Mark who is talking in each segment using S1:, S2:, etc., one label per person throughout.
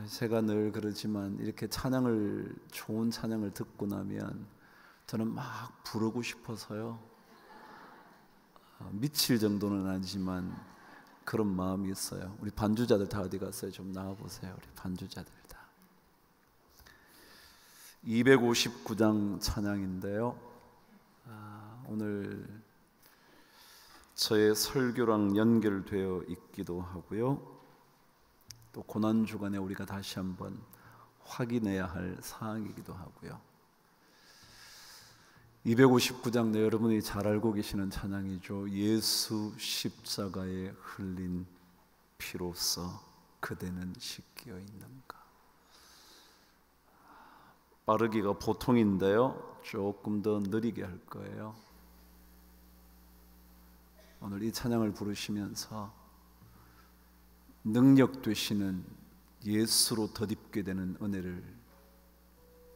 S1: 제가 늘 그러지만 이렇게 좋은 찬양을 듣고 나면 저는 막 부르고 싶어서요. 미칠 정도는 아니지만 그런 마음이 있어요. 우리 반주자들 다 어디 갔어요? 좀 나와보세요. 우리 반주자들 다. 259장 찬양인데요. 오늘 저의 설교랑 연결되어 있기도 하고요. 또 고난주간에 우리가 다시 한번 확인해야 할 사항이기도 하고요. 259장 여러분이 잘 알고 계시는 찬양이죠. 예수 십자가에 흘린 피로써 그대는 씻겨 있는가. 빠르기가 보통인데요, 조금 더 느리게 할 거예요. 오늘 이 찬양을 부르시면서 능력 되시는 예수로 덧입게 되는 은혜를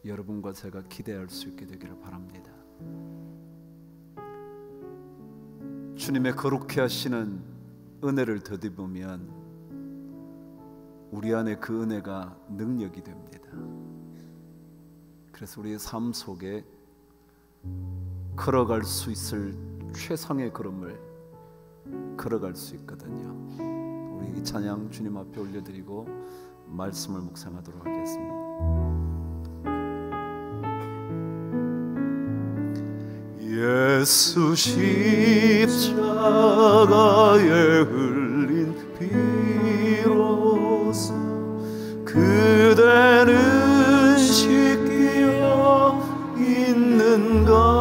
S1: 여러분과 제가 기대할 수 있게 되기를 바랍니다. 주님의 거룩해 하시는 은혜를 덧입으면 우리 안에 그 은혜가 능력이 됩니다. 그래서 우리의 삶 속에 걸어갈 수 있을 최상의 걸음을 걸어갈 수 있거든요. 우리 이 찬양 주님 앞에 올려드리고 말씀을 묵상하도록 하겠습니다. 예수 십자가에 흘린 피로써 그대는 씻겨 있는가.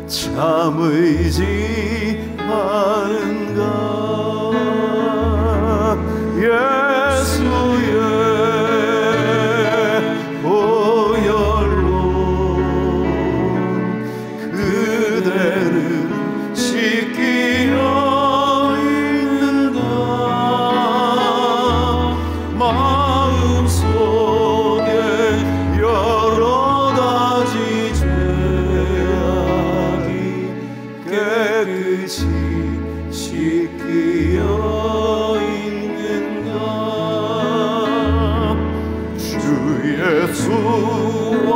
S1: 참 의지하는가. 예수의 보혈로 그대는 씻기어 있는가. 마음속에 여러 가지 깨끗이 씻기어 있는가. 주 예수와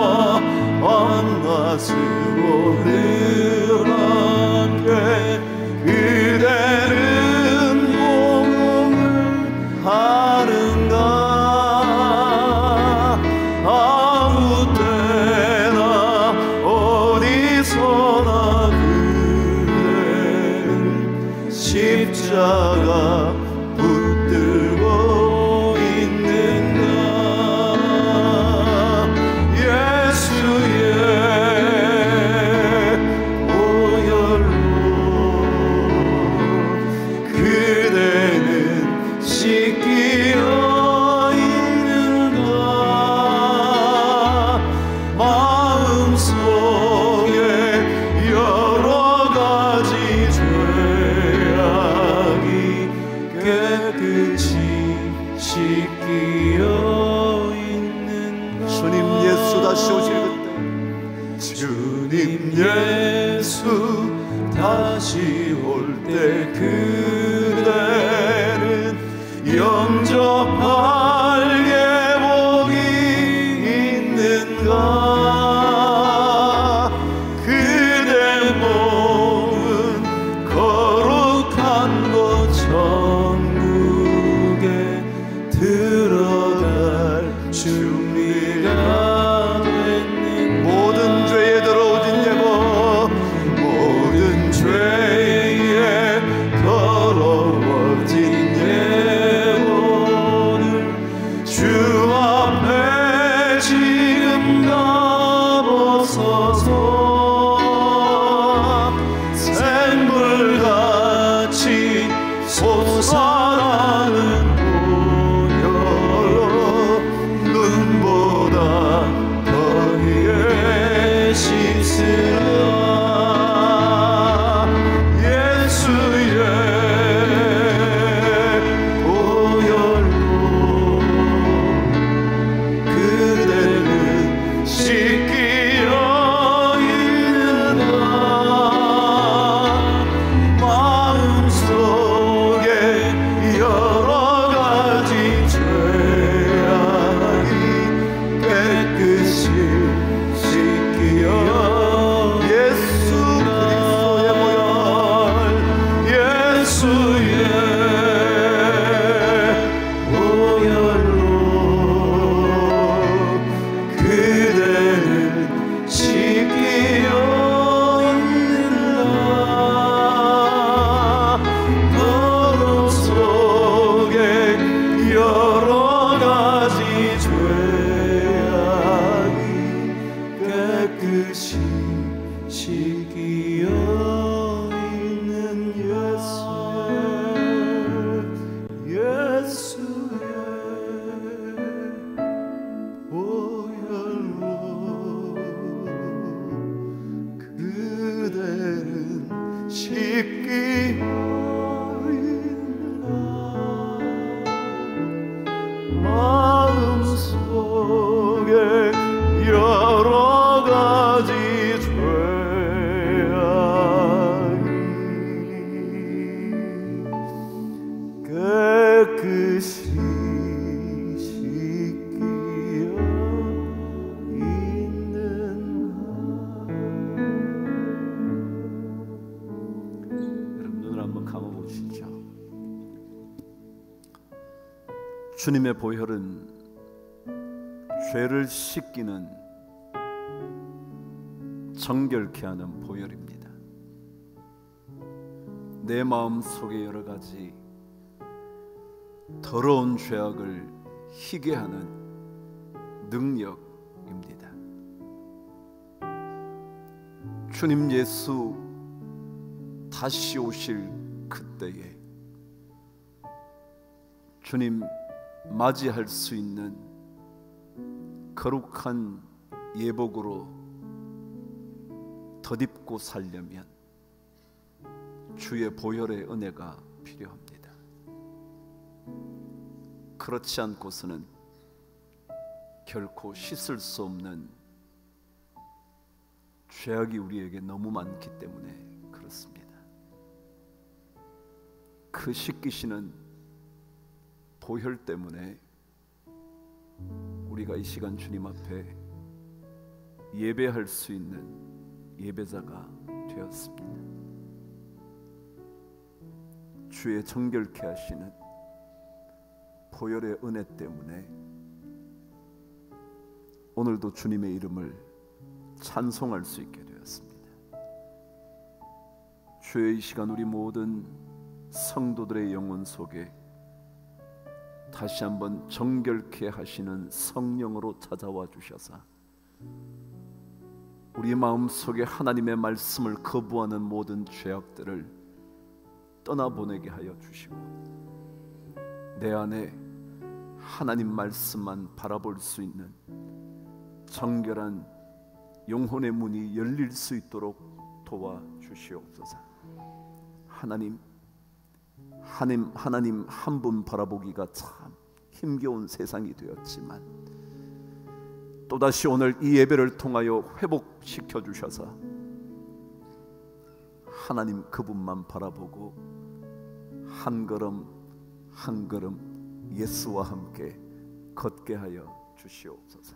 S1: 만나시고 늘 함께 그대는 몸을 하는가. 아무 때나 어디서나 십자가 붙들고 있는가. 예수의 보혈로 그대는 씻기어 있는가. 마음속에 여러 가지 깨끗이 씻기어 있는가. 주님 예수 다시 오실 그때, 주님 예수 다시 올 때 그대는 영접할 예복이 있는가. 그대 몸은 거룩한 곳 천국에 들어갈 준비가 됐는. 모든 죄에 더러워진 예복, 모든 죄에 더러워진 예복을 주 앞에 지금 다 벗어서 샘물같이 솟아나는 보혈로 눈보다 더 위에 씻으라. 씻기어 있는 예수의 보혈로 그대는 씻기어 있는 마음속에 여러 가지 죄악이 깨끗이 씻기어 있는 여러분 눈을 한번 감아보시죠. 주님의 보혈은 죄를 씻기는 정결케 하는 보혈입니다. 내 마음 속에 여러 가지 더러운 죄악을 희게 하는 능력입니다. 주님 예수 다시 오실 그때에 주님 맞이할 수 있는 거룩한 예복으로 덧입고 살려면 주의 보혈의 은혜가 필요합니다. 그렇지 않고서는 결코 씻을 수 없는 죄악이 우리에게 너무 많기 때문에 그렇습니다. 그 씻기시는 보혈 때문에 우리가 이 시간 주님 앞에 예배할 수 있는 예배자가 되었습니다. 주의 정결케 하시는 보혈의 은혜 때문에 오늘도 주님의 이름을 찬송할 수 있게 되었습니다. 주의 이 시간 우리 모든 성도들의 영혼 속에 다시 한번 정결케 하시는 성령으로 찾아와 주셔서 우리 마음속에 하나님의 말씀을 거부하는 모든 죄악들을 떠나보내게 하여 주시고 내 안에 하나님 말씀만 바라볼 수 있는 정결한 영혼의 문이 열릴 수 있도록 도와주시옵소서. 하나님 한 분 바라보기가 참 힘겨운 세상이 되었지만 또다시 오늘 이 예배를 통하여 회복시켜 주셔서 하나님 그분만 바라보고 한 걸음 한 걸음 예수와 함께 걷게 하여 주시옵소서.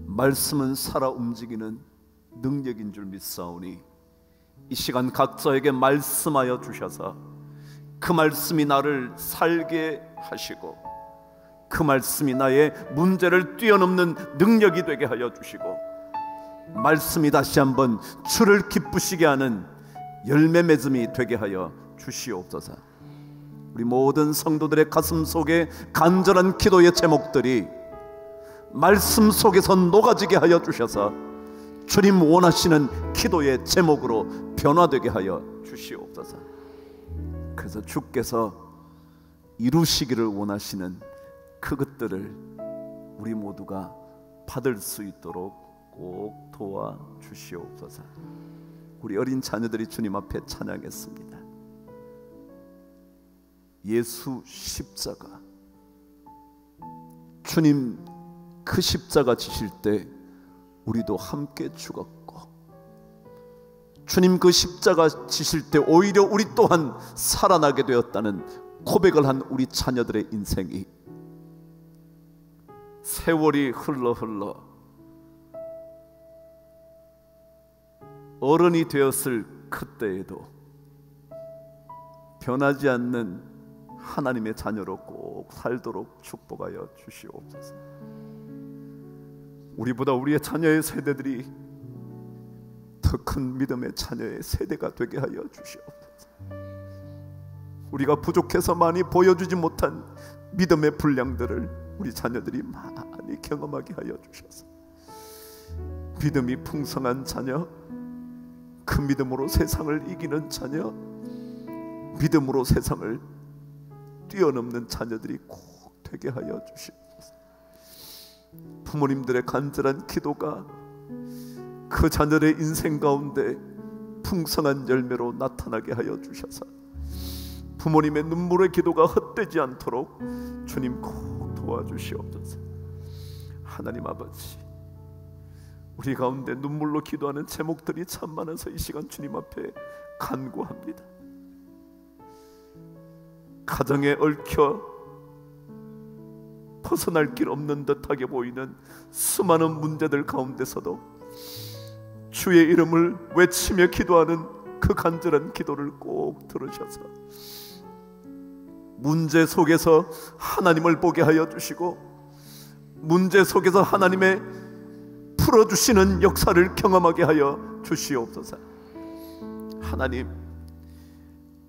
S1: 말씀은 살아 움직이는 능력인 줄 믿사오니 이 시간 각자에게 말씀하여 주셔서 그 말씀이 나를 살게 하시고 그 말씀이 나의 문제를 뛰어넘는 능력이 되게 하여 주시고 말씀이 다시 한번 주를 기쁘시게 하는 열매 맺음이 되게 하여 주시옵소서. 우리 모든 성도들의 가슴 속에 간절한 기도의 제목들이 말씀 속에서 녹아지게 하여 주셔서 주님 원하시는 기도의 제목으로 변화되게 하여 주시옵소서. 그래서 주께서 이루시기를 원하시는 그것들을 우리 모두가 받을 수 있도록 꼭 도와주시옵소서. 우리 어린 자녀들이 주님 앞에 찬양했습니다. 예수 십자가, 주님 그 십자가 지실 때 우리도 함께 죽었고 주님 그 십자가 지실 때 오히려 우리 또한 살아나게 되었다는 고백을 한 우리 자녀들의 인생이 세월이 흘러 어른이 되었을 그때에도 변하지 않는 하나님의 자녀로 꼭 살도록 축복하여 주시옵소서. 우리보다 우리의 자녀의 세대들이 더 큰 믿음의 자녀의 세대가 되게 하여 주시옵소서. 우리가 부족해서 많이 보여주지 못한 믿음의 분량들을 우리 자녀들이 많이 경험하게 하여 주셔서 믿음이 풍성한 자녀, 그 믿음으로 세상을 이기는 자녀, 믿음으로 세상을 뛰어넘는 자녀들이 꼭 되게 하여 주시옵소서. 부모님들의 간절한 기도가 그 자녀의 인생 가운데 풍성한 열매로 나타나게 하여 주셔서 부모님의 눈물의 기도가 헛되지 않도록 주님 꼭 도와주시옵소서. 하나님 아버지, 우리 가운데 눈물로 기도하는 제목들이 참 많아서 이 시간 주님 앞에 간구합니다. 가정에 얽혀 벗어날 길 없는 듯하게 보이는 수많은 문제들 가운데서도 주의 이름을 외치며 기도하는 그 간절한 기도를 꼭 들으셔서 문제 속에서 하나님을 보게 하여 주시고 문제 속에서 하나님의 풀어주시는 역사를 경험하게 하여 주시옵소서. 하나님,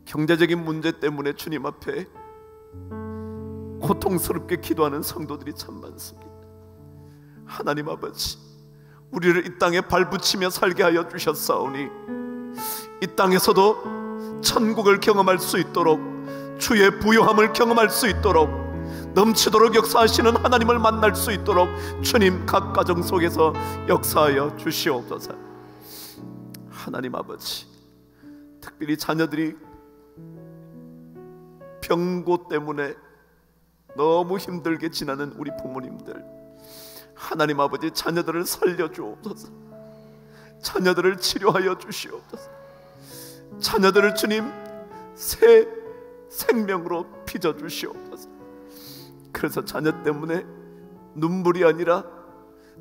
S1: 경제적인 문제 때문에 주님 앞에 고통스럽게 기도하는 성도들이 참 많습니다. 하나님 아버지, 우리를 이 땅에 발붙이며 살게 하여 주셨사오니 이 땅에서도 천국을 경험할 수 있도록, 주의 부요함을 경험할 수 있도록, 넘치도록 역사하시는 하나님을 만날 수 있도록 주님 각 가정 속에서 역사하여 주시옵소서. 하나님 아버지, 특별히 자녀들이 병고 때문에 너무 힘들게 지나는 우리 부모님들, 하나님 아버지, 자녀들을 살려주옵소서. 자녀들을 치료하여 주시옵소서. 자녀들을 주님 새 생명으로 빚어주시옵소서. 그래서 자녀 때문에 눈물이 아니라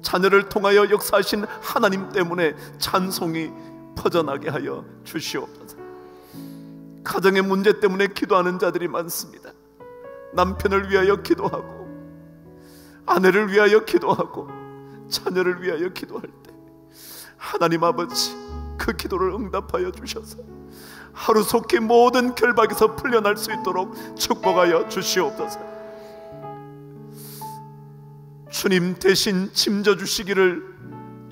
S1: 자녀를 통하여 역사하신 하나님 때문에 찬송이 퍼져나게 하여 주시옵소서. 가정의 문제 때문에 기도하는 자들이 많습니다. 남편을 위하여 기도하고, 아내를 위하여 기도하고, 자녀를 위하여 기도할 때 하나님 아버지, 그 기도를 응답하여 주셔서 하루속히 모든 결박에서 풀려날 수 있도록 축복하여 주시옵소서. 주님 대신 짐져 주시기를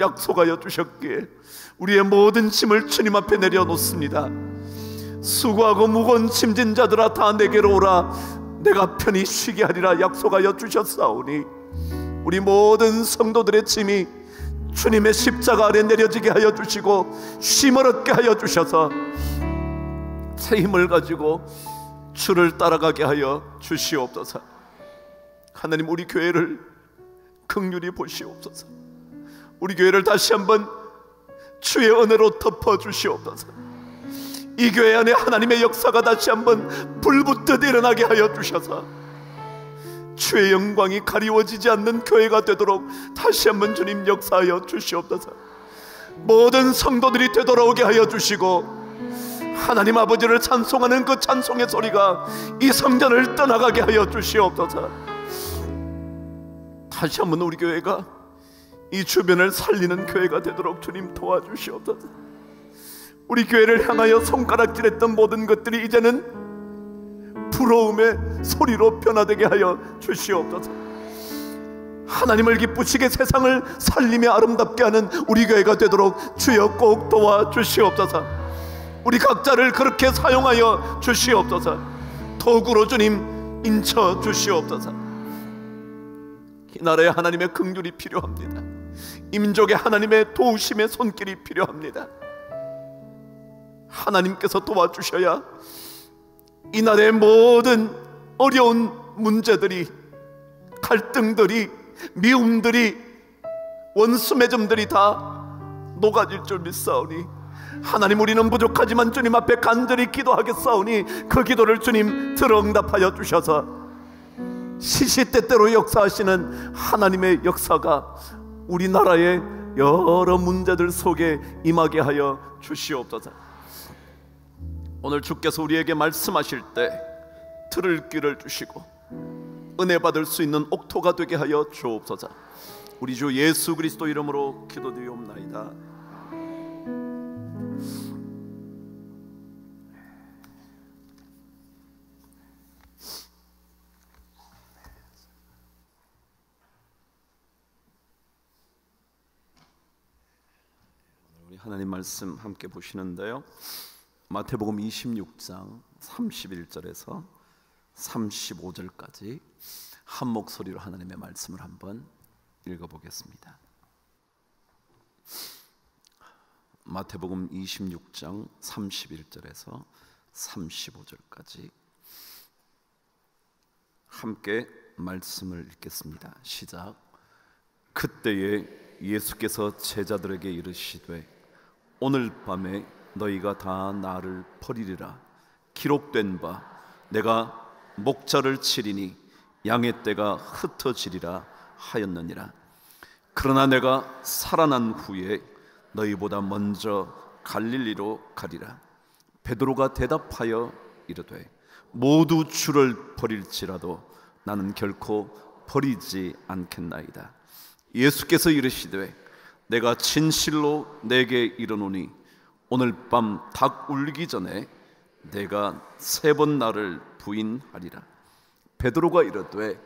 S1: 약속하여 주셨기에 우리의 모든 짐을 주님 앞에 내려놓습니다. 수고하고 무거운 짐진 자들아 다 내게로 오라, 내가 편히 쉬게 하리라 약속하여 주셨사오니 우리 모든 성도들의 짐이 주님의 십자가 아래 내려지게 하여 주시고 쉼을 얻게 하여 주셔서 새 힘을 가지고 주를 따라가게 하여 주시옵소서. 하나님, 우리 교회를 긍휼히 보시옵소서. 우리 교회를 다시 한번 주의 은혜로 덮어 주시옵소서. 이 교회 안에 하나님의 역사가 다시 한번 불붙듯 일어나게 하여 주셔서 주의 영광이 가리워지지 않는 교회가 되도록 다시 한번 주님 역사하여 주시옵소서. 모든 성도들이 되돌아오게 하여 주시고 하나님 아버지를 찬송하는 그 찬송의 소리가 이 성전을 떠나가게 하여 주시옵소서. 다시 한번 우리 교회가 이 주변을 살리는 교회가 되도록 주님 도와주시옵소서. 우리 교회를 향하여 손가락질했던 모든 것들이 이제는 부러움의 소리로 변화되게 하여 주시옵소서. 하나님을 기쁘시게 세상을 살리며 아름답게 하는 우리 교회가 되도록 주여 꼭 도와주시옵소서. 우리 각자를 그렇게 사용하여 주시옵소서. 도구로 주님 인쳐 주시옵소서. 이 나라에 하나님의 긍휼이 필요합니다. 이 민족에 하나님의 도우심의 손길이 필요합니다. 하나님께서 도와주셔야 이 나라의 모든 어려운 문제들이, 갈등들이, 미움들이, 원수매점들이 다 녹아질 줄 믿사오니 하나님, 우리는 부족하지만 주님 앞에 간절히 기도하겠사오니 그 기도를 주님 들어 응답하여 주셔서 시시때때로 역사하시는 하나님의 역사가 우리나라의 여러 문제들 속에 임하게 하여 주시옵소서. 오늘 주께서 우리에게 말씀하실 때 들을 귀를 주시고 은혜 받을 수 있는 옥토가 되게 하여 주옵소서. 우리 주 예수 그리스도 이름으로 기도드리옵나이다. 하나님 말씀 함께 보시는데요, 마태복음 26장 31절에서 35절까지 한 목소리로 하나님의 말씀을 한번 읽어보겠습니다. 마태복음 26장 31절에서 35절까지 함께 말씀을 읽겠습니다. 시작. 그때에 예수께서 제자들에게 이르시되 오늘 밤에 너희가 다 나를 버리리라. 기록된 바 내가 목자를 치리니 양의 떼가 흩어지리라 하였느니라. 그러나 내가 살아난 후에 너희보다 먼저 갈릴리로 가리라. 베드로가 대답하여 이르되 모두 주를 버릴지라도 나는 결코 버리지 않겠나이다. 예수께서 이르시되 내가 진실로 내게 이르노니 오늘 밤 닭 울기 전에 내가 3번 나를 부인하리라. 베드로가 이르되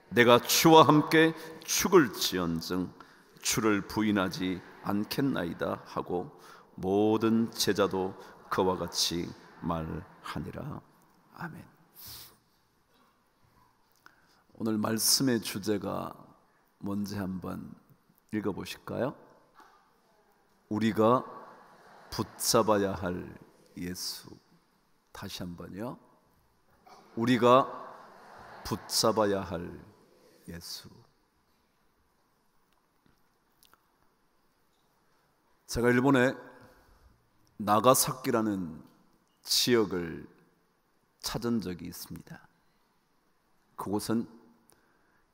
S1: 내가 주와 함께 죽을지언정 주를 부인하지 않겠나이다 하고 모든 제자도 그와 같이 말하니라. 아멘. 오늘 말씀의 주제가 뭔지 한번 읽어보실까요? 우리가 붙잡아야 할 예수. 다시 한번요. 우리가 붙잡아야 할 예수. 제가 일본의 나가사키라는 지역을 찾은 적이 있습니다. 그곳은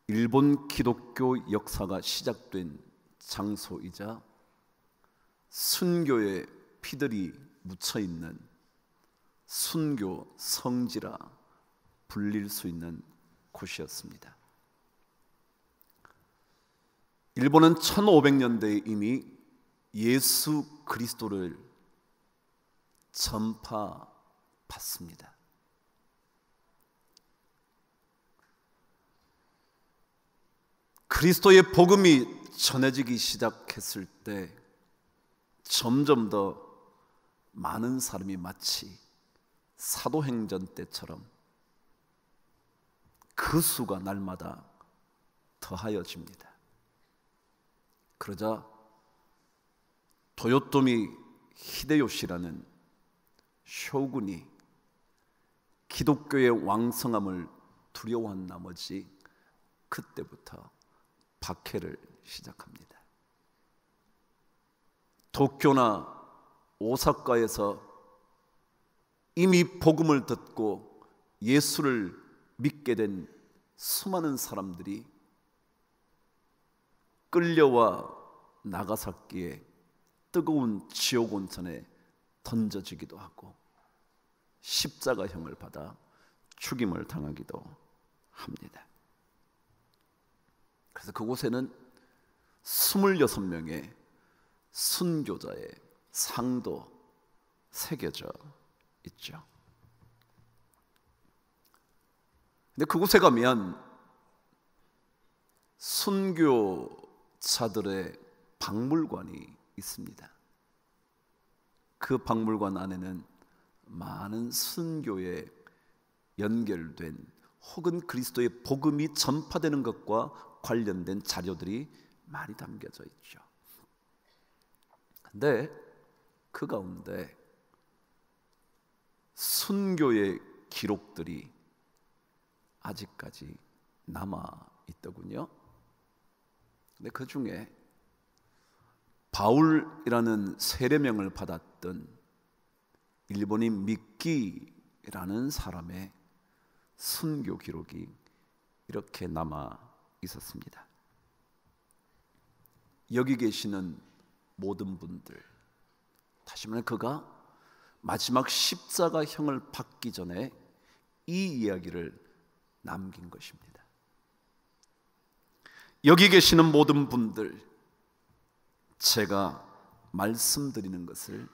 S1: 일본 기독교 역사가 시작된 장소이자 순교의 피들이 묻혀있는 순교 성지라 불릴 수 있는 곳이었습니다. 일본은 1500년대에 이미 예수 그리스도를 전파받습니다. 그리스도의 복음이 전해지기 시작했을 때 점점 더 많은 사람이 마치 사도행전 때처럼 그 수가 날마다 더하여집니다. 그러자 도요토미 히데요시라는 쇼군이 기독교의 왕성함을 두려워한 나머지 그때부터 박해를 시작합니다. 도쿄나 오사카에서 이미 복음을 듣고 예수를 믿게 된 수많은 사람들이 끌려와 나가사키의 뜨거운 지옥 온천에 던져지기도 하고 십자가형을 받아 죽임을 당하기도 합니다. 그래서 그곳에는 26명의 순교자의 상도 새겨져 있죠. 근데 그곳에 가면 순교자들의 박물관이 있습니다. 그 박물관 안에는 많은 순교에 연결된 혹은 그리스도의 복음이 전파되는 것과 관련된 자료들이 많이 담겨져 있죠. 근데 그 가운데 순교의 기록들이 아직까지 남아 있더군요. 근데 그 중에 바울이라는 세례명을 받았던 일본인 미끼라는 사람의 순교 기록이 이렇게 남아 있었습니다. 여기 계시는 모든 분들, 다시 말해 그가 마지막 십자가형을 받기 전에 이 이야기를 남긴 것입니다. 여기 계시는 모든 분들, 제가 말씀드리는 것을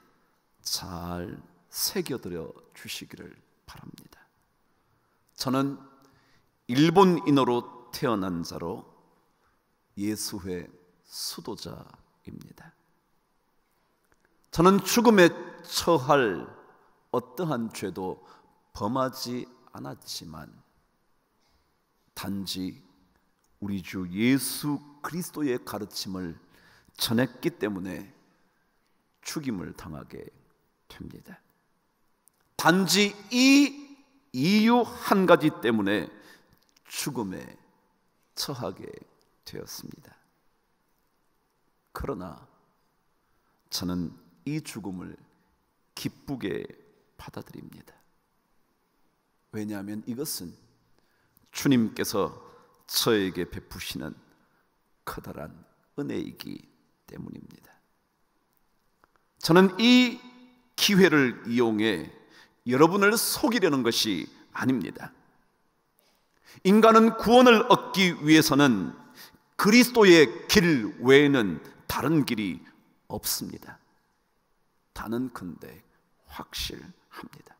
S1: 잘 새겨드려 주시기를 바랍니다. 저는 일본인으로 태어난 자로 예수회 수도자입니다. 저는 죽음에 처할 어떠한 죄도 범하지 않았지만 단지 우리 주 예수 그리스도의 가르침을 전했기 때문에 죽임을 당하게 됩니다. 단지 이 이유 한 가지 때문에 죽음에 처하게 되었습니다. 그러나 저는 이 죽음을 기쁘게 받아들입니다. 왜냐하면 이것은 주님께서 저에게 베푸시는 커다란 은혜이기 때문입니다. 저는 이 기회를 이용해 여러분을 속이려는 것이 아닙니다. 인간은 구원을 얻기 위해서는 그리스도의 길 외에는 다른 길이 없습니다. 단언컨대 확실합니다.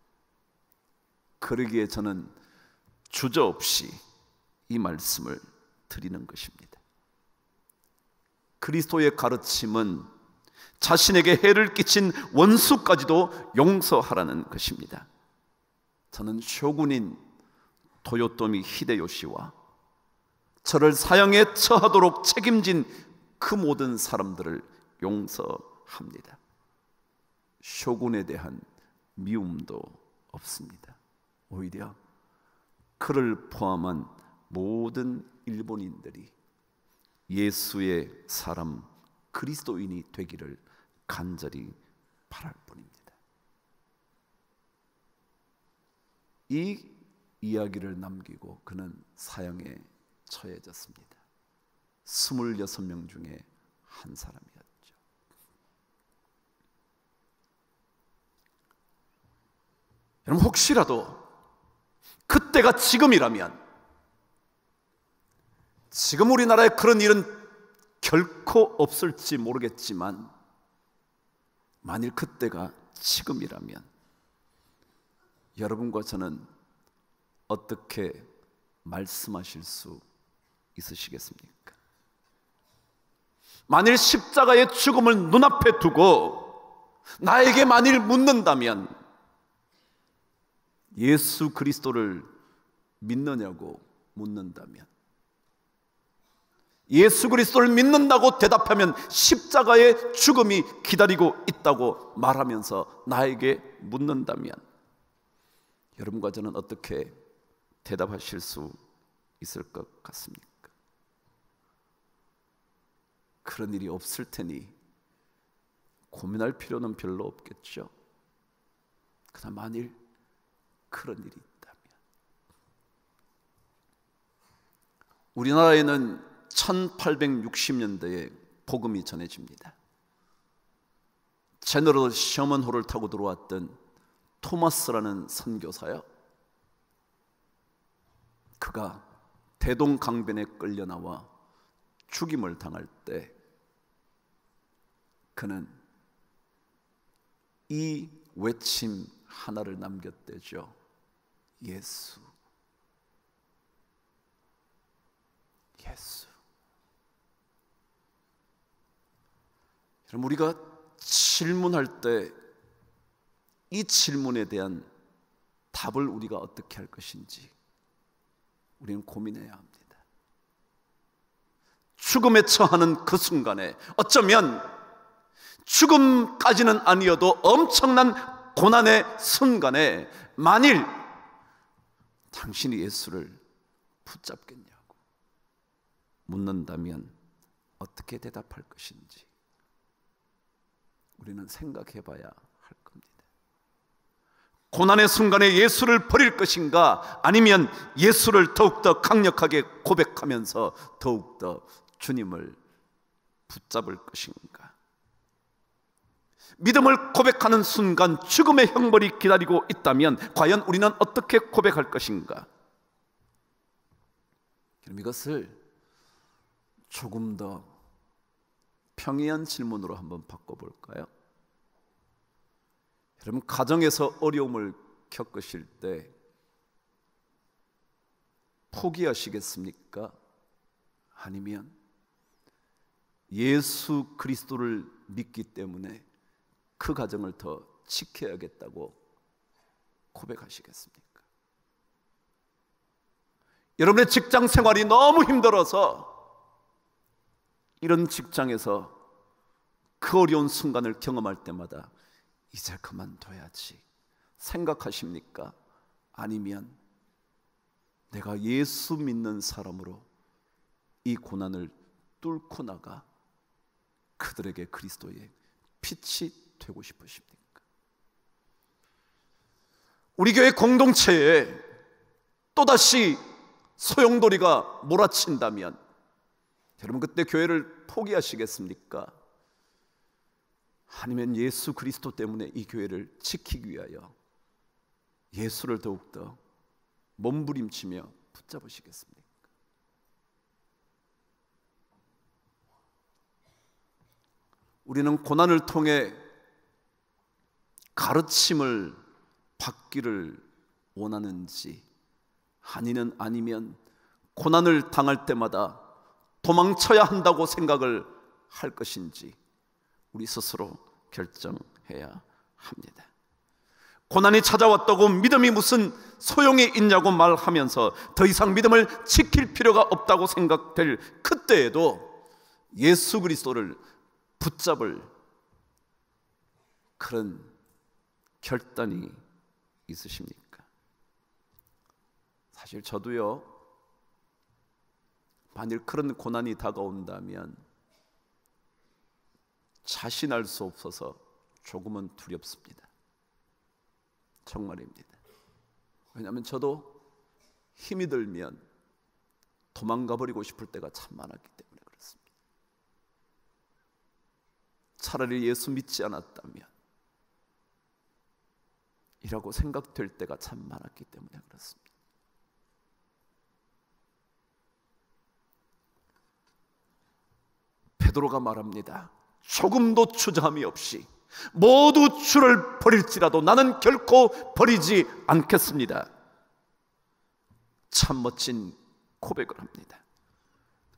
S1: 그러기에 저는 주저없이 이 말씀을 드리는 것입니다. 그리스도의 가르침은 자신에게 해를 끼친 원수까지도 용서하라는 것입니다. 저는 쇼군인 도요토미 히데요시와 저를 사형에 처하도록 책임진 그 모든 사람들을 용서합니다. 쇼군에 대한 미움도 없습니다. 오히려 그를 포함한 모든 일본인들이 예수의 사람 그리스도인이 되기를 간절히 바랄 뿐입니다. 이 이야기를 남기고 그는 사형에 처해졌습니다. 26명 중에 한 사람이었죠. 여러분, 혹시라도 그때가 지금이라면, 지금 우리나라에 그런 일은 결코 없을지 모르겠지만 만일 그때가 지금이라면 여러분과 저는 어떻게 말씀하실 수 있으시겠습니까? 만일 십자가의 죽음을 눈앞에 두고 나에게 만일 묻는다면 예수 그리스도를 믿느냐고 묻는다면, 예수 그리스도를 믿는다고 대답하면 십자가의 죽음이 기다리고 있다고 말하면서 나에게 묻는다면 여러분과 저는 어떻게 대답하실 수 있을 것 같습니까? 그런 일이 없을 테니 고민할 필요는 별로 없겠죠. 그러나 만일 그런 일이 있다면, 우리나라에는 1860년대에 복음이 전해집니다. 제너럴 셔먼호를 타고 들어왔던 토마스라는 선교사요, 그가 대동강변에 끌려 나와 죽임을 당할 때 그는 이 외침 하나를 남겼대죠. 예수, 예수. 여러분, 우리가 질문할 때 이 질문에 대한 답을 우리가 어떻게 할 것인지 우리는 고민해야 합니다. 죽음에 처하는 그 순간에, 어쩌면 죽음까지는 아니어도 엄청난 고난의 순간에 만일 당신이 예수를 붙잡겠냐고 묻는다면 어떻게 대답할 것인지 우리는 생각해 봐야 할 겁니다. 고난의 순간에 예수를 버릴 것인가, 아니면 예수를 더욱더 강력하게 고백하면서 더욱더 주님을 붙잡을 것인가. 믿음을 고백하는 순간 죽음의 형벌이 기다리고 있다면 과연 우리는 어떻게 고백할 것인가? 그럼 이것을 조금 더 평이한 질문으로 한번 바꿔볼까요? 여러분, 가정에서 어려움을 겪으실 때 포기하시겠습니까? 아니면 예수 그리스도를 믿기 때문에 그 가정을 더 지켜야겠다고 고백하시겠습니까? 여러분의 직장 생활이 너무 힘들어서 이런 직장에서 그 어려운 순간을 경험할 때마다 이제 그만둬야지 생각하십니까? 아니면 내가 예수 믿는 사람으로 이 고난을 뚫고 나가 그들에게 그리스도의 빛이 되고 싶으십니까? 우리 교회 공동체에 또다시 소용돌이가 몰아친다면 여러분 그때 교회를 포기하시겠습니까? 아니면 예수 그리스도 때문에 이 교회를 지키기 위하여 예수를 더욱더 몸부림치며 붙잡으시겠습니까? 우리는 고난을 통해 가르침을 받기를 원하는지 아니면 고난을 당할 때마다 도망쳐야 한다고 생각을 할 것인지 우리 스스로 결정해야 합니다. 고난이 찾아왔다고 믿음이 무슨 소용이 있냐고 말하면서 더 이상 믿음을 지킬 필요가 없다고 생각될 그때에도 예수 그리스도를 붙잡을 그런 결단이 있으십니까? 사실 저도요, 만일 그런 고난이 다가온다면 자신할 수 없어서 조금은 두렵습니다. 정말입니다. 왜냐하면 저도 힘이 들면 도망가 버리고 싶을 때가 참 많았기 때문에 그렇습니다. 차라리 예수 믿지 않았다면 이라고 생각될 때가 참 많았기 때문에 그렇습니다. 베드로가 말합니다. 조금도 주저함이 없이 모두 주를 버릴지라도 나는 결코 버리지 않겠습니다. 참 멋진 고백을 합니다.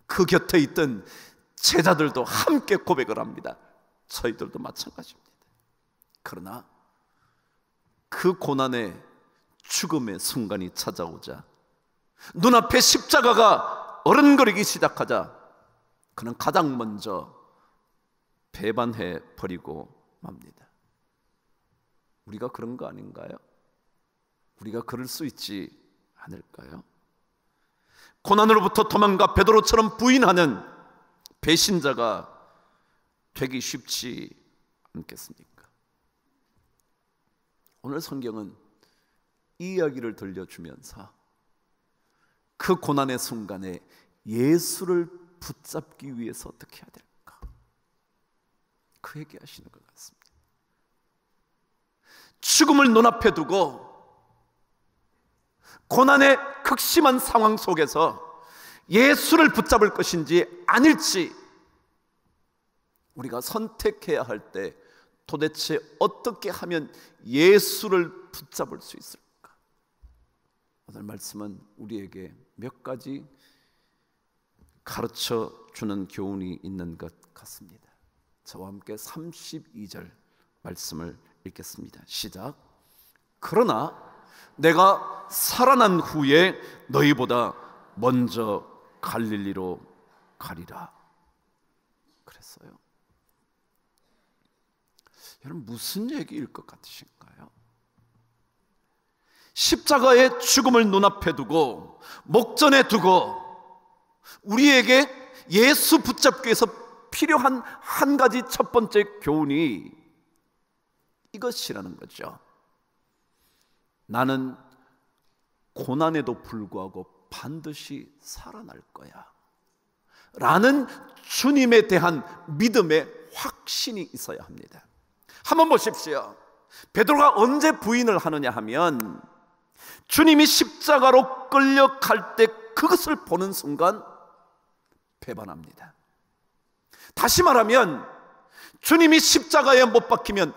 S1: 그 곁에 있던 제자들도 함께 고백을 합니다. 저희들도 마찬가지입니다. 그러나 그 고난의 죽음의 순간이 찾아오자 눈앞에 십자가가 어른거리기 시작하자 그는 가장 먼저 배반해 버리고 맙니다. 우리가 그런 거 아닌가요? 우리가 그럴 수 있지 않을까요? 고난으로부터 도망가 베드로처럼 부인하는 배신자가 되기 쉽지 않겠습니까? 오늘 성경은 이 이야기를 들려주면서 그 고난의 순간에 예수를 붙잡기 위해서 어떻게 해야 될까? 그 얘기하시는 것 같습니다. 죽음을 눈앞에 두고 고난의 극심한 상황 속에서 예수를 붙잡을 것인지 아닐지 우리가 선택해야 할 때 도대체 어떻게 하면 예수를 붙잡을 수 있을까? 오늘 말씀은 우리에게 몇 가지 가르쳐 주는 교훈이 있는 것 같습니다. 저와 함께 32절 말씀을 읽겠습니다. 시작. 그러나 내가 살아난 후에 너희보다 먼저 갈릴리로 가리라. 그랬어요. 여러분 무슨 얘기일 것 같으신가요? 십자가의 죽음을 눈앞에 두고 목전에 두고 우리에게 예수 붙잡기 위해서 필요한 한 가지 첫 번째 교훈이 이것이라는 거죠. 나는 고난에도 불구하고 반드시 살아날 거야 라는 주님에 대한 믿음의 확신이 있어야 합니다. 한번 보십시오. 베드로가 언제 부인을 하느냐 하면 주님이 십자가로 끌려갈 때 그것을 보는 순간 배반합니다. 다시 말하면 주님이 십자가에 못 박히면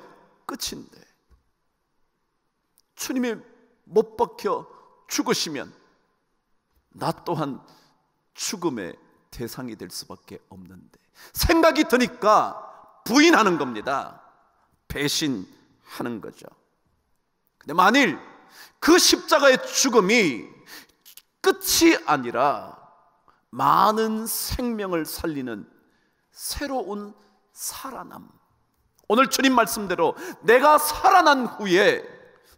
S1: 끝인데 주님이 못 박혀 죽으시면 나 또한 죽음의 대상이 될 수밖에 없는데 생각이 드니까 부인하는 겁니다. 배신하는 거죠. 근데 만일 그 십자가의 죽음이 끝이 아니라 많은 생명을 살리는 새로운 살아남, 오늘 주님 말씀대로 내가 살아난 후에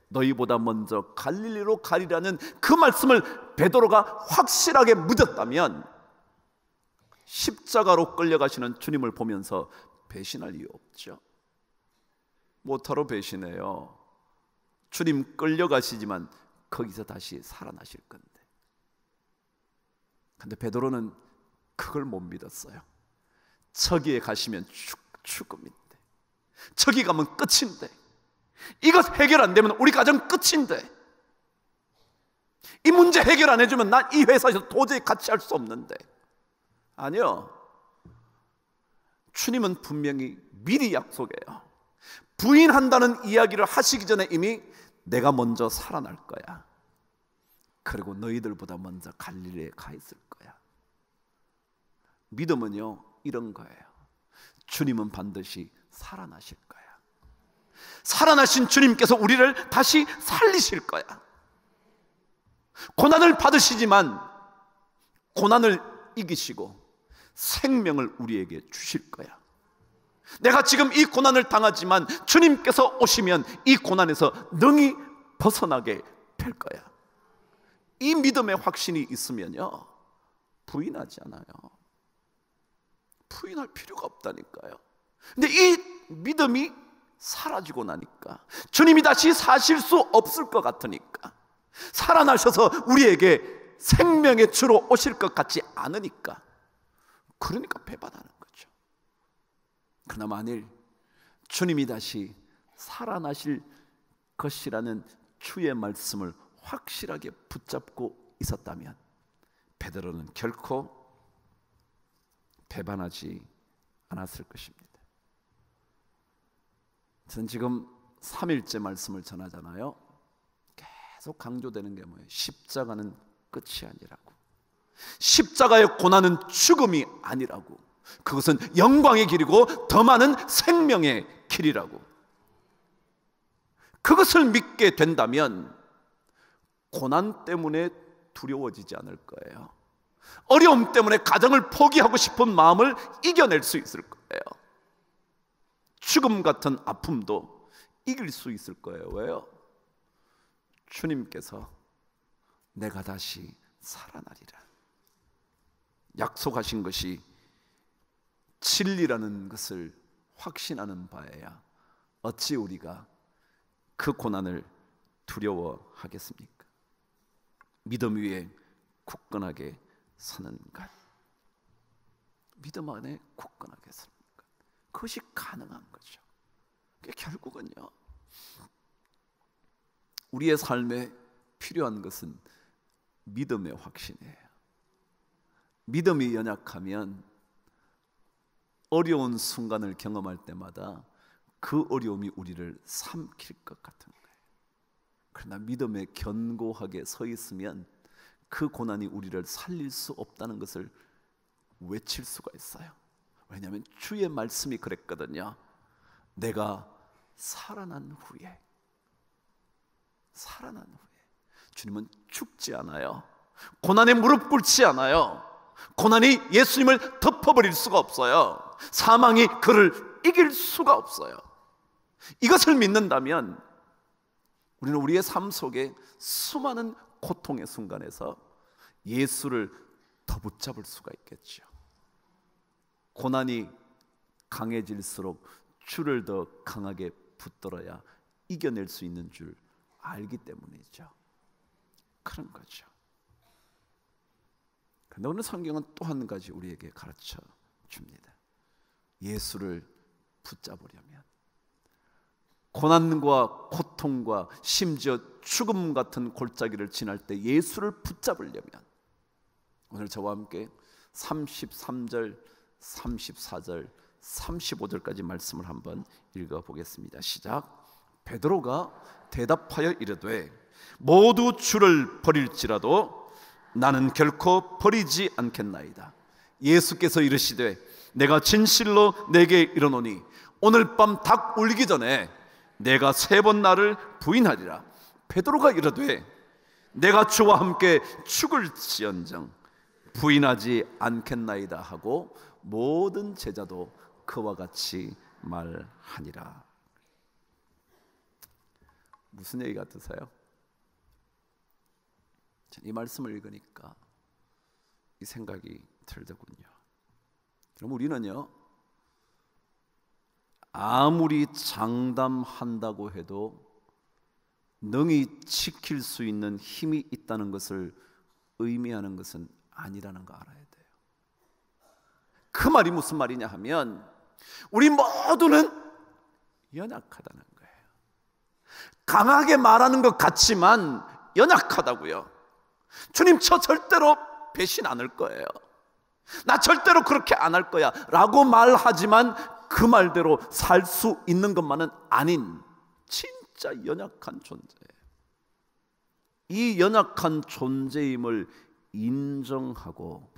S1: 너희보다 먼저 갈릴리로 가리라는 그 말씀을 베드로가 확실하게 묻었다면 십자가로 끌려가시는 주님을 보면서 배신할 이유 없죠. 뭐하러 배신해요? 주님 끌려가시지만 거기서 다시 살아나실 건데. 근데 베드로는 그걸 못 믿었어요. 저기에 가시면 죽음인데, 저기 가면 끝인데, 이것 해결 안 되면 우리 가정 끝인데, 이 문제 해결 안 해주면 난 이 회사에서 도저히 같이 할 수 없는데. 아니요, 주님은 분명히 미리 약속해요. 부인한다는 이야기를 하시기 전에 이미 내가 먼저 살아날 거야. 그리고 너희들보다 먼저 갈릴리에 가 있을 거야. 믿음은요, 이런 거예요. 주님은 반드시 살아나실 거야. 살아나신 주님께서 우리를 다시 살리실 거야. 고난을 받으시지만 고난을 이기시고 생명을 우리에게 주실 거야. 내가 지금 이 고난을 당하지만 주님께서 오시면 이 고난에서 능히 벗어나게 될 거야. 이 믿음의 확신이 있으면요, 부인하지 않아요. 부인할 필요가 없다니까요. 근데 이 믿음이 사라지고 나니까, 주님이 다시 사실 수 없을 것 같으니까, 살아나셔서 우리에게 생명의 주로 오실 것 같지 않으니까, 그러니까 배반하는 거죠. 그러나 만일 주님이 다시 살아나실 것이라는 주의 말씀을 확실하게 붙잡고 있었다면 베드로는 결코 배반하지 않았을 것입니다. 저는 지금 3일째 말씀을 전하잖아요. 계속 강조되는 게 뭐예요? 십자가는 끝이 아니라고. 십자가의 고난은 죽음이 아니라고. 그것은 영광의 길이고 더 많은 생명의 길이라고. 그것을 믿게 된다면 고난 때문에 두려워지지 않을 거예요. 어려움 때문에 가정을 포기하고 싶은 마음을 이겨낼 수 있을 거예요. 죽음 같은 아픔도 이길 수 있을 거예요. 왜요? 주님께서 내가 다시 살아나리라 약속하신 것이 진리라는 것을 확신하는 바에야 어찌 우리가 그 고난을 두려워하겠습니까? 믿음 위에 굳건하게 서는 것, 믿음 안에 굳건하게 서는 것, 그것이 가능한 거죠. 그게 결국은요, 우리의 삶에 필요한 것은 믿음의 확신이에요. 믿음이 연약하면 어려운 순간을 경험할 때마다 그 어려움이 우리를 삼킬 것 같은 거예요. 그러나 믿음에 견고하게 서 있으면 그 고난이 우리를 살릴 수 없다는 것을 외칠 수가 있어요. 왜냐하면 주의 말씀이 그랬거든요. 내가 살아난 후에 주님은 죽지 않아요. 고난에 무릎 꿇지 않아요. 고난이 예수님을 덮어버릴 수가 없어요. 사망이 그를 이길 수가 없어요. 이것을 믿는다면 우리는 우리의 삶 속에 수많은 고통의 순간에서 예수를 더 붙잡을 수가 있겠죠. 고난이 강해질수록 주를 더 강하게 붙들어야 이겨낼 수 있는 줄 알기 때문이죠. 그런 거죠. 그런데 오늘 성경은 또 한 가지 우리에게 가르쳐 줍니다. 예수를 붙잡으려면, 고난과 고통과 심지어 죽음 같은 골짜기를 지날 때 예수를 붙잡으려면, 오늘 저와 함께 33절, 34절, 35절까지 말씀을 한번 읽어보겠습니다. 시작. 베드로가 대답하여 이르되 모두 주를 버릴지라도 나는 결코 버리지 않겠나이다. 예수께서 이르시되 내가 진실로 내게 이르노니 오늘 밤 닭 울기 전에 내가 3번 나를 부인하리라. 베드로가 이르되 내가 주와 함께 죽을지언정 부인하지 않겠나이다 하고 모든 제자도 그와 같이 말하니라. 무슨 얘기 같으세요? 이 말씀을 읽으니까 이 생각이 들더군요. 그럼 우리는요, 아무리 장담한다고 해도 능히 지킬 수 있는 힘이 있다는 것을 의미하는 것은 아니라는 거 알아야 돼요. 그 말이 무슨 말이냐 하면 우리 모두는 연약하다는 거예요. 강하게 말하는 것 같지만 연약하다고요. 주님, 저 절대로 배신 안 할 거예요. 나 절대로 그렇게 안 할 거야 라고 말하지만 그 말대로 살 수 있는 것만은 아닌 진짜 연약한 존재예요. 이 연약한 존재임을 인정하고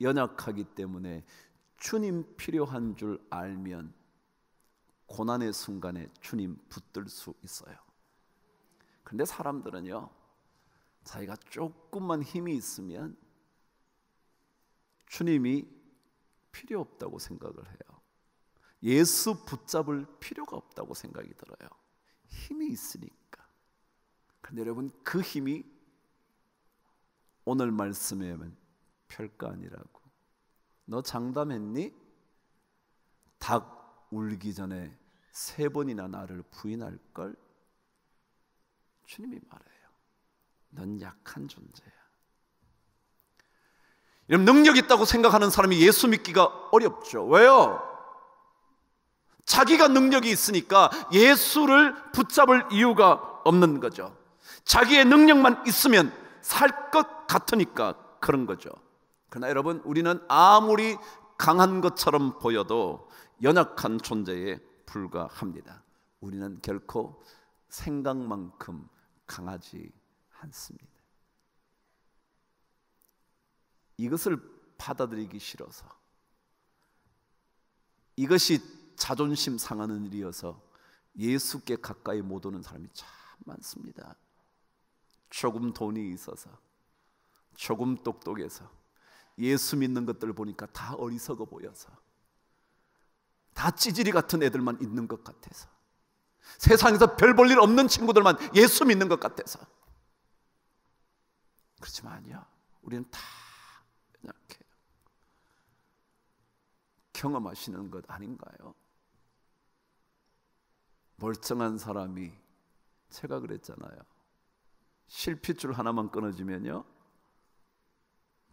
S1: 연약하기 때문에 주님 필요한 줄 알면 고난의 순간에 주님 붙들 수 있어요. 그런데 사람들은요, 자기가 조금만 힘이 있으면 주님이 필요 없다고 생각을 해요. 예수 붙잡을 필요가 없다고 생각이 들어요. 힘이 있으니까. 그런데 여러분, 그 힘이 오늘 말씀에 하면 별거 아니라고. 너 장담했니? 닭 울기 전에 3번이나 나를 부인할걸? 주님이 말해요. 넌 약한 존재야. 이런 능력 있다고 생각하는 사람이 예수 믿기가 어렵죠. 왜요? 자기가 능력이 있으니까 예수를 붙잡을 이유가 없는 거죠. 자기의 능력만 있으면 살 것 같으니까 그런 거죠. 그러나 여러분, 우리는 아무리 강한 것처럼 보여도 연약한 존재에 불과합니다. 우리는 결코 생각만큼 강하지 않습니다. 이것을 받아들이기 싫어서, 이것이 자존심 상하는 일이어서 예수께 가까이 못 오는 사람이 참 많습니다. 조금 돈이 있어서, 조금 똑똑해서, 예수 믿는 것들 보니까 다 어리석어 보여서, 다 찌질이 같은 애들만 있는 것 같아서, 세상에서 별 볼 일 없는 친구들만 예수 믿는 것 같아서. 그렇지만 아니야, 우리는 다 연약해요. 경험하시는 것 아닌가요? 멀쩡한 사람이, 제가 그랬잖아요, 실핏줄 하나만 끊어지면요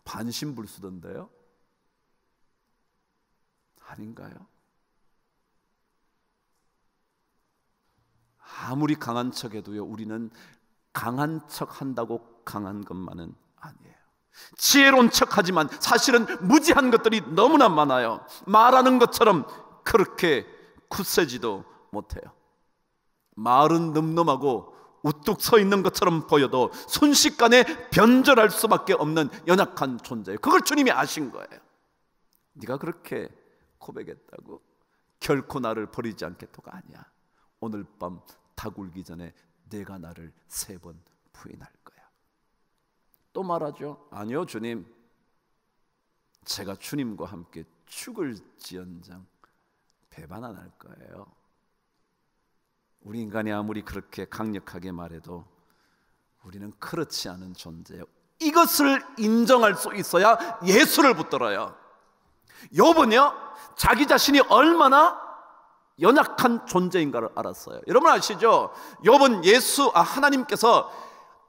S1: 반신불수던데요? 아닌가요? 아무리 강한 척해도요, 우리는 강한 척 한다고 강한 것만은 아니에요. 지혜로운 척하지만 사실은 무지한 것들이 너무나 많아요. 말하는 것처럼 그렇게 굳세지도 못해요. 말은 늠름하고 우뚝 서 있는 것처럼 보여도 순식간에 변절할 수밖에 없는 연약한 존재예요. 그걸 주님이 아신 거예요. 네가 그렇게 고백했다고 결코 나를 버리지 않겠다가 아니야. 오늘 밤 닭 울기 전에 내가 나를 3번 부인할 거야. 또 말하죠. 아니요 주님, 제가 주님과 함께 죽을지언정 배반 안 할 거예요. 우리 인간이 아무리 그렇게 강력하게 말해도 우리는 그렇지 않은 존재예요. 이것을 인정할 수 있어야 예수를 붙들어요. 욥은요, 자기 자신이 얼마나 연약한 존재인가를 알았어요. 여러분 아시죠? 욥은 하나님께서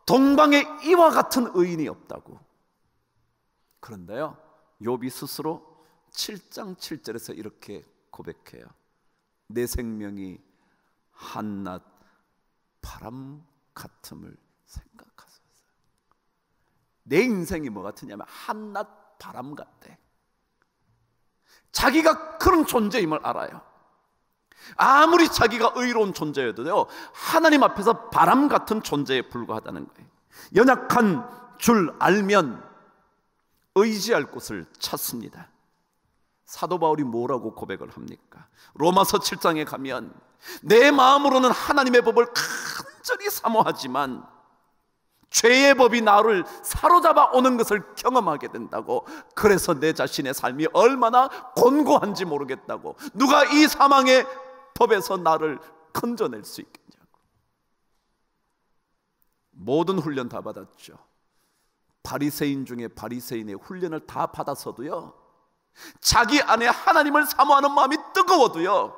S1: 동방의 이와 같은 의인이 없다고. 그런데요, 욥이 스스로 7장 7절에서 이렇게 고백해요. 내 생명이 한낮 바람 같음을 생각하소서. 내 인생이 뭐 같으냐면 한낮 바람 같대. 자기가 그런 존재임을 알아요. 아무리 자기가 의로운 존재여도요, 하나님 앞에서 바람 같은 존재에 불과하다는 거예요. 연약한 줄 알면 의지할 곳을 찾습니다. 사도 바울이 뭐라고 고백을 합니까? 로마서 7장에 가면 내 마음으로는 하나님의 법을 간절히 사모하지만 죄의 법이 나를 사로잡아 오는 것을 경험하게 된다고. 그래서 내 자신의 삶이 얼마나 곤고한지 모르겠다고. 누가 이 사망의 법에서 나를 건져낼 수 있겠냐고. 모든 훈련 다 받았죠. 바리새인 중에 바리새인의 훈련을 다 받았어도요, 자기 안에 하나님을 사모하는 마음이 뜨거워도요,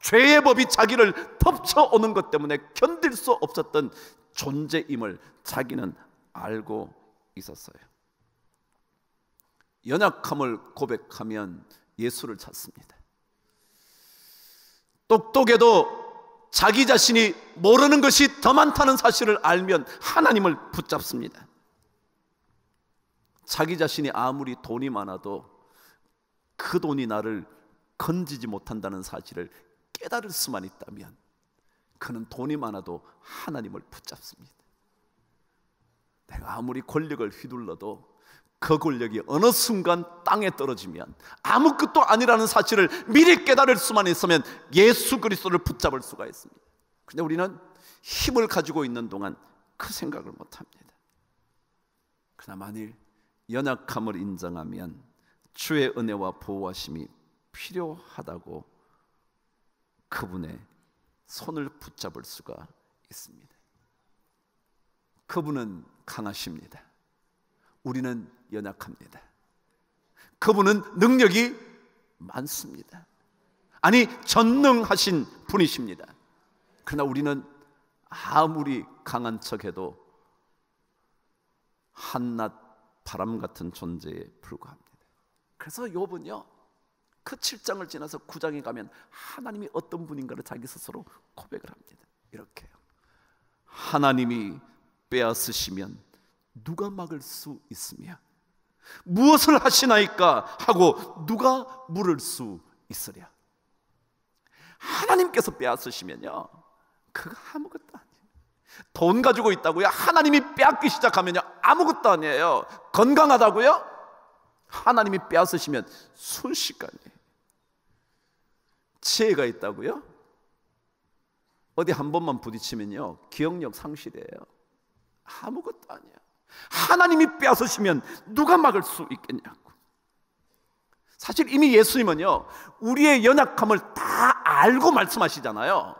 S1: 죄의 법이 자기를 덮쳐오는 것 때문에 견딜 수 없었던 존재임을 자기는 알고 있었어요. 연약함을 고백하면 예수를 찾습니다. 똑똑해도 자기 자신이 모르는 것이 더 많다는 사실을 알면 하나님을 붙잡습니다. 자기 자신이 아무리 돈이 많아도 그 돈이 나를 건지지 못한다는 사실을 깨달을 수만 있다면 그는 돈이 많아도 하나님을 붙잡습니다. 내가 아무리 권력을 휘둘러도 그 권력이 어느 순간 땅에 떨어지면 아무것도 아니라는 사실을 미리 깨달을 수만 있으면 예수 그리스도를 붙잡을 수가 있습니다. 근데 우리는 힘을 가지고 있는 동안 그 생각을 못합니다. 그러나 만일 연약함을 인정하면 주의 은혜와 보호하심이 필요하다고 그분의 손을 붙잡을 수가 있습니다. 그분은 강하십니다. 우리는 연약합니다. 그분은 능력이 많습니다. 아니, 전능하신 분이십니다. 그러나 우리는 아무리 강한 척해도 한낱 바람 같은 존재에 불과합니다. 그래서 욥은요, 그 7장을 지나서 9장에 가면 하나님이 어떤 분인가를 자기 스스로 고백을 합니다. 이렇게요. 하나님이 빼앗으시면 누가 막을 수 있으며 무엇을 하시나이까 하고 누가 물을 수 있으랴. 하나님께서 빼앗으시면요, 그거 아무것도 아니에요. 돈 가지고 있다고요? 하나님이 빼앗기 시작하면요, 아무것도 아니에요. 건강하다고요? 하나님이 빼앗으시면 순식간이에요. 지혜가 있다고요? 어디 한 번만 부딪히면요, 기억력 상실이에요. 아무것도 아니에요. 하나님이 빼앗으시면 누가 막을 수 있겠냐고. 사실 이미 예수님은요, 우리의 연약함을 다 알고 말씀하시잖아요.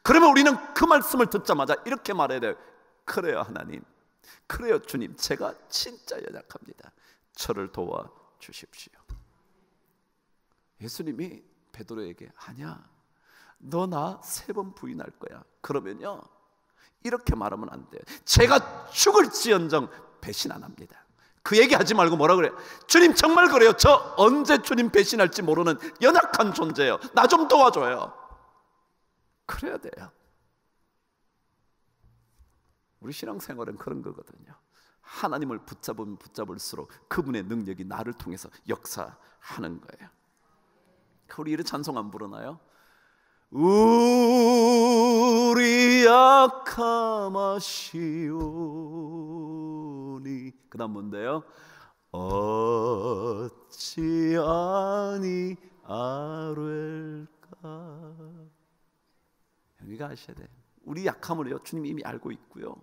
S1: 그러면 우리는 그 말씀을 듣자마자 이렇게 말해야 돼요. 그래요 하나님, 그래요 주님, 제가 진짜 연약합니다. 저를 도와주십시오. 예수님이 베드로에게 아니야, 너 나 3번 부인할 거야. 그러면요, 이렇게 말하면 안 돼요. 제가 죽을지언정 배신 안 합니다. 그 얘기 하지 말고 뭐라 그래요? 주님 정말 그래요. 저 언제 주님 배신할지 모르는 연약한 존재예요. 나 좀 도와줘요. 그래야 돼요. 우리 신앙생활은 그런 거거든요. 하나님을 붙잡으면 붙잡을수록 그분의 능력이 나를 통해서 역사하는 거예요. 우리 이런 찬송 안 부르나요? 우리 약함 아시오니. 그 다음 뭔데요? 어찌 아니 아뢰일까. 여기가 아셔야 돼요. 우리 약함을요, 주님이 이미 알고 있고요,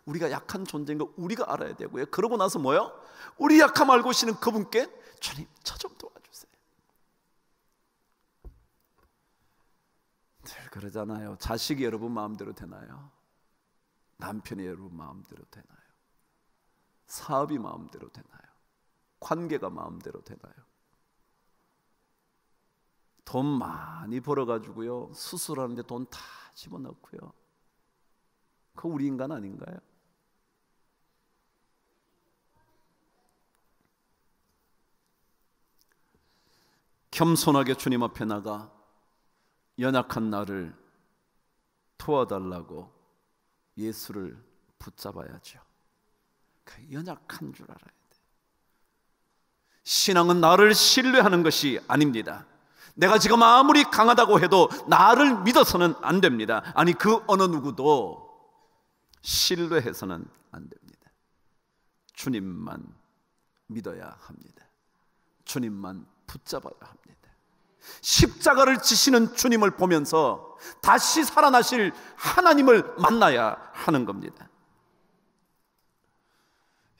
S1: 우리가 약한 존재인 거 우리가 알아야 되고요. 그러고 나서 뭐요? 우리 약함 알고 계시는 그분께 주님 저 좀 도와주세요. 늘 그러잖아요. 자식이 여러분 마음대로 되나요? 남편이 여러분 마음대로 되나요? 사업이 마음대로 되나요? 관계가 마음대로 되나요? 돈 많이 벌어가지고요, 수술하는데 돈 다 집어넣고요, 그거 우리 인간 아닌가요? 겸손하게 주님 앞에 나가 연약한 나를 도와달라고 예수를 붙잡아야죠. 그 연약한 줄 알아야 돼. 신앙은 나를 신뢰하는 것이 아닙니다. 내가 지금 아무리 강하다고 해도 나를 믿어서는 안 됩니다. 아니, 그 어느 누구도 신뢰해서는 안 됩니다. 주님만 믿어야 합니다. 주님만 붙잡아야 합니다. 십자가를 지시는 주님을 보면서 다시 살아나실 하나님을 만나야 하는 겁니다.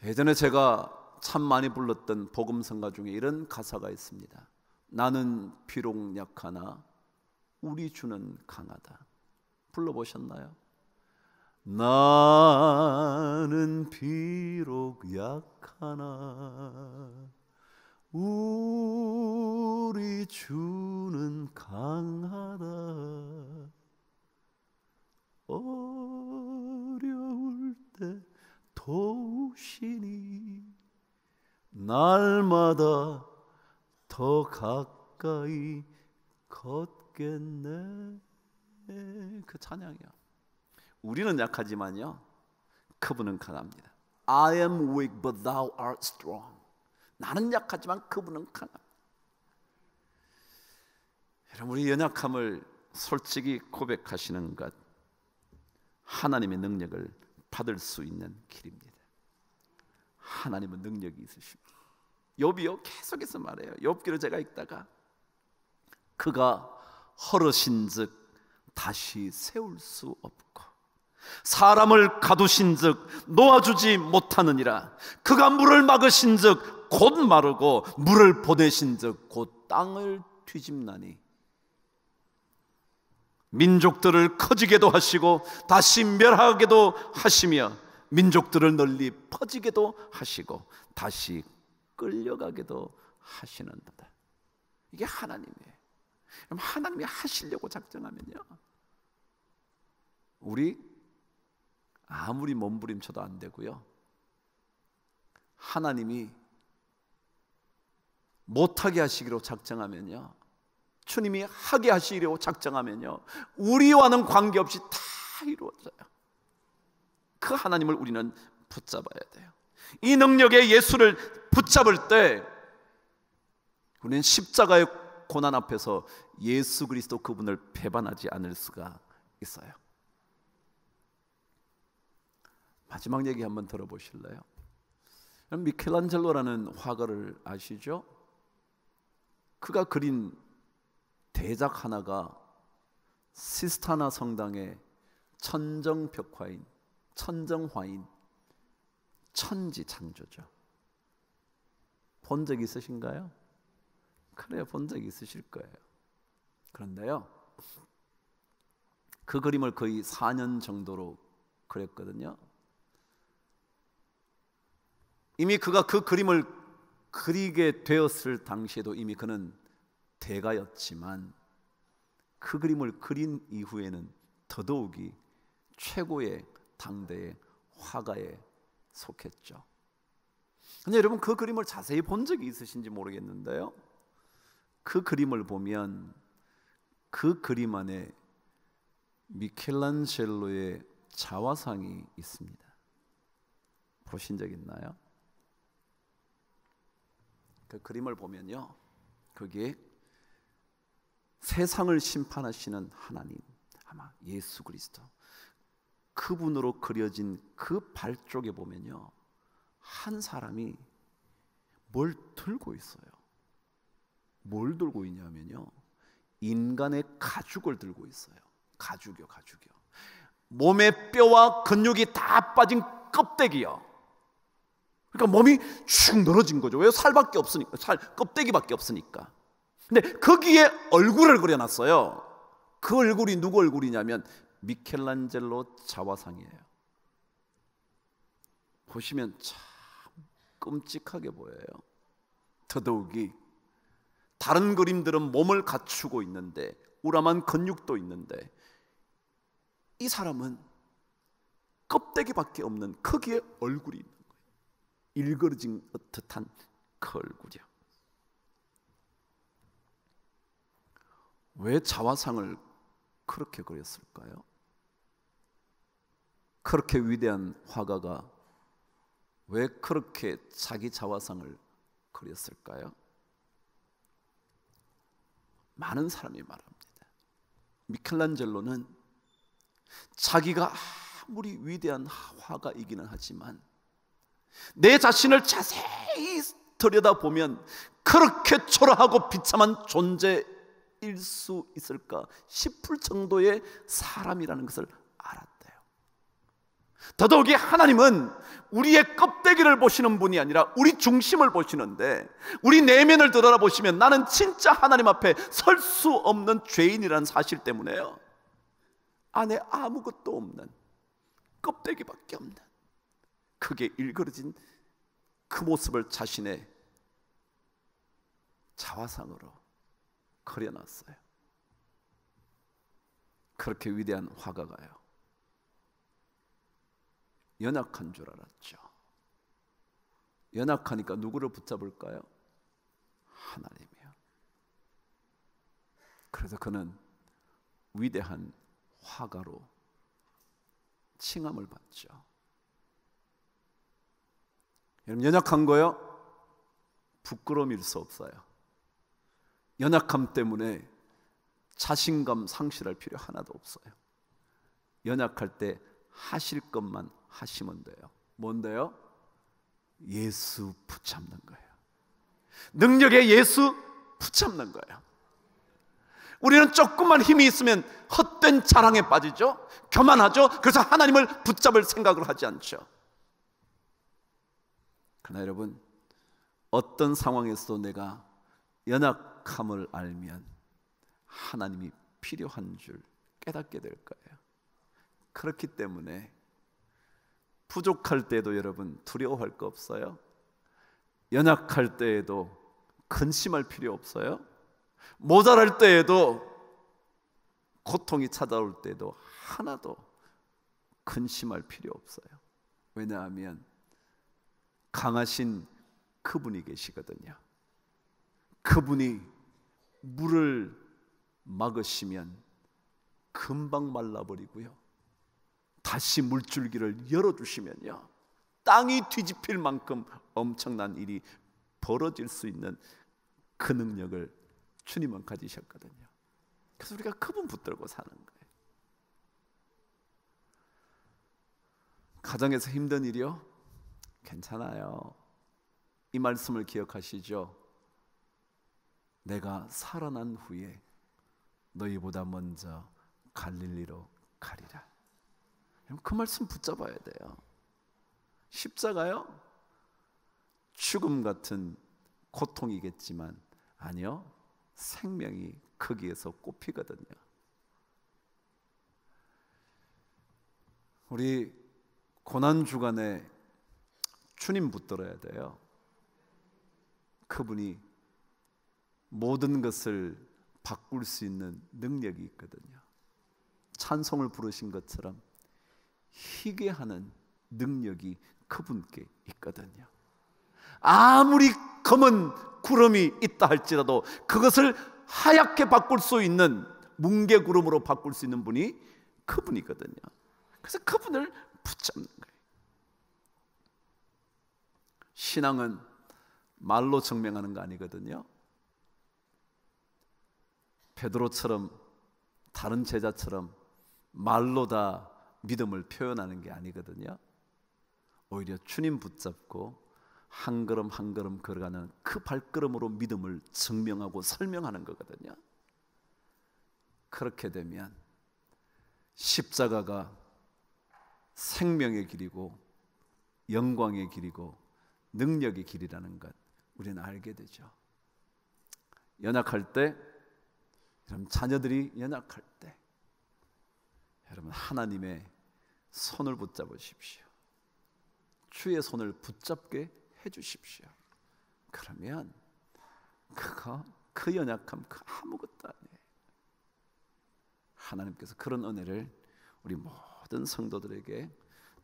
S1: 예전에 제가 참 많이 불렀던 복음성가 중에 이런 가사가 있습니다. 나는 비록 약하나 우리 주는 강하다. 불러보셨나요? 나는 비록 약하나 우리 주는 강하다. 어려울 때 도우시니 날마다 더 가까이 걷겠네. 그 찬양이야. 우리는 약하지만요, 그분은 강합니다. I am weak but thou art strong. 나는 약하지만 그분은 강합니다. 여러분, 우리 연약함을 솔직히 고백하시는 것, 하나님의 능력을 받을 수 있는 길입니다. 하나님은 능력이 있으십니다. 욥이요, 계속해서 말해요. 욥기를 제가 읽다가 그가 헐으신즉 다시 세울 수 없고 사람을 가두신즉 놓아주지 못하느니라. 그가 물을 막으신즉 곧 마르고 물을 보내신즉 곧 땅을 뒤집나니 민족들을 커지게도 하시고 다시 멸하게도 하시며 민족들을 널리 퍼지게도 하시고 다시 끌려가게도 하시는도다. 이게 하나님이에요. 그럼 하나님이 하시려고 작정하면요, 우리 아무리 몸부림쳐도 안 되고요, 하나님이 못하게 하시기로 작정하면요, 주님이 하게 하시기로 작정하면요, 우리와는 관계없이 다 이루어져요. 그 하나님을 우리는 붙잡아야 돼요. 이 능력의 예수를 붙잡을 때 우리는 십자가의 고난 앞에서 예수 그리스도 그분을 배반하지 않을 수가 있어요. 마지막 얘기 한번 들어보실래요? 미켈란젤로라는 화가를 아시죠? 그가 그린 대작 하나가 시스타나 성당의 천정벽화인, 천정화인 천지창조죠. 본 적 있으신가요? 그래요, 본 적 있으실 거예요. 그런데요, 그 그림을 거의 4년 정도로 그렸거든요. 이미 그가 그 그림을 그리게 되었을 당시에도 이미 그는 대가였지만 그 그림을 그린 이후에는 더더욱이 최고의 당대의 화가에 속했죠. 근데 여러분, 그 그림을 자세히 본 적이 있으신지 모르겠는데요, 그 그림을 보면 그 그림 안에 미켈란젤로의 자화상이 있습니다. 보신 적 있나요? 그 그림을 보면요, 거기에 세상을 심판하시는 하나님, 아마 예수 그리스도, 그분으로 그려진 그 발 쪽에 보면요, 한 사람이 뭘 들고 있어요. 뭘 들고 있냐면요, 인간의 가죽을 들고 있어요. 가죽이요, 가죽이요. 몸에 뼈와 근육이 다 빠진 껍데기요. 그러니까 몸이 축 늘어진 거죠. 왜? 살밖에 없으니까, 살 껍데기밖에 없으니까. 근데 거기에 얼굴을 그려놨어요. 그 얼굴이 누구 얼굴이냐면 미켈란젤로 자화상이에요. 보시면 참 끔찍하게 보여요. 더더욱이 다른 그림들은 몸을 갖추고 있는데, 우람한 근육도 있는데, 이 사람은 껍데기밖에 없는 거기에 얼굴이 있는 거예요. 일그러진 듯한 그 얼굴이요. 왜 자화상을 그렇게 그렸을까요? 그렇게 위대한 화가가 왜 그렇게 자기 자화상을 그렸을까요? 많은 사람이 말합니다. 미켈란젤로는 자기가 아무리 위대한 화가이기는 하지만 내 자신을 자세히 들여다보면 그렇게 초라하고 비참한 존재일 수 있을까 싶을 정도의 사람이라는 것을 알았대요. 더더욱이 하나님은 우리의 껍데기를 보시는 분이 아니라 우리 중심을 보시는데, 우리 내면을 들여다보시면 나는 진짜 하나님 앞에 설 수 없는 죄인이라는 사실 때문에요, 안에 아무것도 없는 껍데기밖에 없는, 그게 일그러진 그 모습을 자신의 자화상으로 그려놨어요. 그렇게 위대한 화가가요, 연약한 줄 알았죠. 연약하니까 누구를 붙잡을까요? 하나님이요. 그래서 그는 위대한 화가로 칭함을 받죠. 여러분, 연약한 거요? 부끄러움일 수 없어요. 연약함 때문에 자신감 상실할 필요 하나도 없어요. 연약할 때 하실 것만 하시면 돼요. 뭔데요? 예수 붙잡는 거예요. 능력의 예수 붙잡는 거예요. 우리는 조금만 힘이 있으면 헛된 자랑에 빠지죠. 교만하죠. 그래서 하나님을 붙잡을 생각을 하지 않죠. 그러나 여러분, 어떤 상황에서도 내가 연약함을 알면 하나님이 필요한 줄 깨닫게 될 거예요. 그렇기 때문에 부족할 때도 여러분 두려워할 거 없어요? 연약할 때에도 근심할 필요 없어요? 모자랄 때에도, 고통이 찾아올 때도 하나도 근심할 필요 없어요. 왜냐하면 강하신 그분이 계시거든요. 그분이 물을 막으시면 금방 말라버리고요, 다시 물줄기를 열어주시면요, 땅이 뒤집힐 만큼 엄청난 일이 벌어질 수 있는 그 능력을 주님은 가지셨거든요. 그래서 우리가 그분 붙들고 사는 거예요. 가정에서 힘든 일이요? 괜찮아요. 이 말씀을 기억하시죠? 내가 살아난 후에 너희보다 먼저 갈릴리로 가리라. 그 말씀 붙잡아야 돼요. 십자가요? 죽음 같은 고통이겠지만 아니요, 생명이 거기에서 꼽히거든요. 우리 고난주간에 주님 붙들어야 돼요. 그분이 모든 것을 바꿀 수 있는 능력이 있거든요. 찬송을 부르신 것처럼 희게 하는 능력이 그분께 있거든요. 아무리 검은 구름이 있다 할지라도 그것을 하얗게 바꿀 수 있는, 뭉게구름으로 바꿀 수 있는 분이 그분이거든요. 그래서 그분을 붙잡는 거예요. 신앙은 말로 증명하는 거 아니거든요. 베드로처럼, 다른 제자처럼 말로 다 믿음을 표현하는 게 아니거든요. 오히려 주님 붙잡고 한 걸음 한 걸음 걸어가는 그 발걸음으로 믿음을 증명하고 설명하는 거거든요. 그렇게 되면 십자가가 생명의 길이고 영광의 길이고 능력의 길이라는 것 우리는 알게 되죠. 연약할 때, 여러분 자녀들이 연약할 때 여러분 하나님의 손을 붙잡으십시오. 주의 손을 붙잡게 해주십시오. 그러면 그 연약함 그 아무것도 아니에요. 하나님께서 그런 은혜를 우리 모든 성도들에게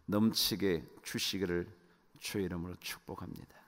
S1: 넘치게 주시기를 주의 이름으로 축복합니다.